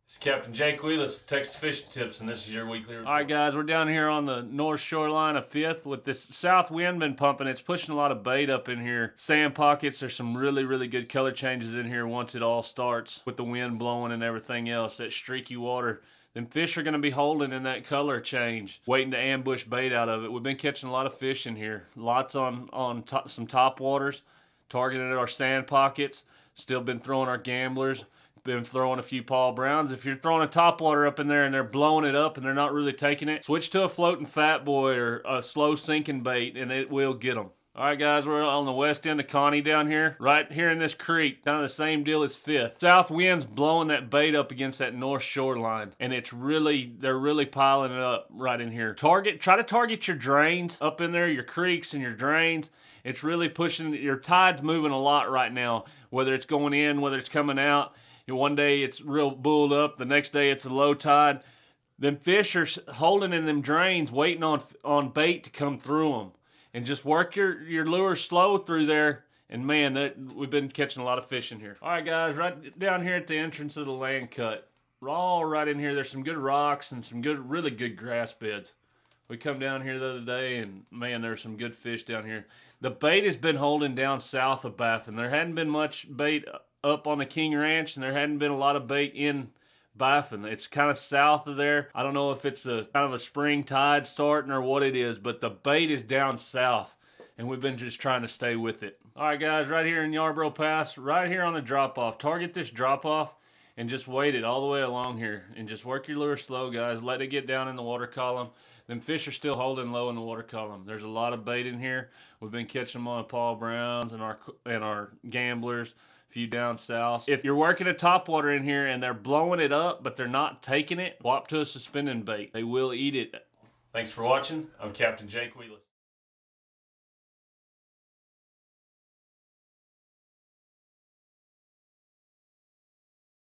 It's Captain Jake Wheelis with Texas Fishing Tips, and this is your weekly report. All right, guys, we're down here on the north shoreline of 5th with this south wind been pumping. It's pushing a lot of bait up in here. Sand pockets, there's some really good color changes in here once it all starts with the wind blowing and everything else. That streaky water. Them fish are going to be holding in that color change, waiting to ambush bait out of it. We've been catching a lot of fish in here. Lots on some top waters, targeting at our sand pockets. Still been throwing our gamblers. Been throwing a few Paul Browns. If you're throwing a topwater up in there and they're blowing it up and they're not really taking it, switch to a floating fat boy or a slow sinking bait and it will get them. All right, guys, we're on the west end of Connie down here, right here in this creek, kind of the same deal as 5th. South wind's blowing that bait up against that north shoreline, and they're really piling it up right in here. Try to target your drains up in there, your creeks and your drains. It's really pushing, your tide's moving a lot right now, whether it's going in, whether it's coming out. One day it's real bulled up, the next day it's a low tide. Them fish are holding in them drains, waiting on bait to come through them. And just work your lure slow through there. And man, we've been catching a lot of fish in here. All right, guys, right down here at the entrance of the land cut. All right in here, there's some good rocks and some really good grass beds. We come down here the other day, and man, there's some good fish down here. The bait has been holding down south of Baffin. There hadn't been much bait up on the King Ranch, and there hadn't been a lot of bait in Baffin. It's kind of south of there. I don't know if it's kind of a spring tide starting or what it is, but the bait is down south, and we've been just trying to stay with it. All right, guys, right here in Yarborough Pass, right here on the drop-off. Target this drop-off and just wait it all the way along here, and just work your lure slow, guys. Let it get down in the water column. Them fish are still holding low in the water column. There's a lot of bait in here. We've been catching them on Paul Browns and our gamblers. Few down south. If you're working a topwater in here and they're blowing it up but they're not taking it, swap to a suspending bait. They will eat it. Thanks for watching. I'm Captain Jake Wheelis.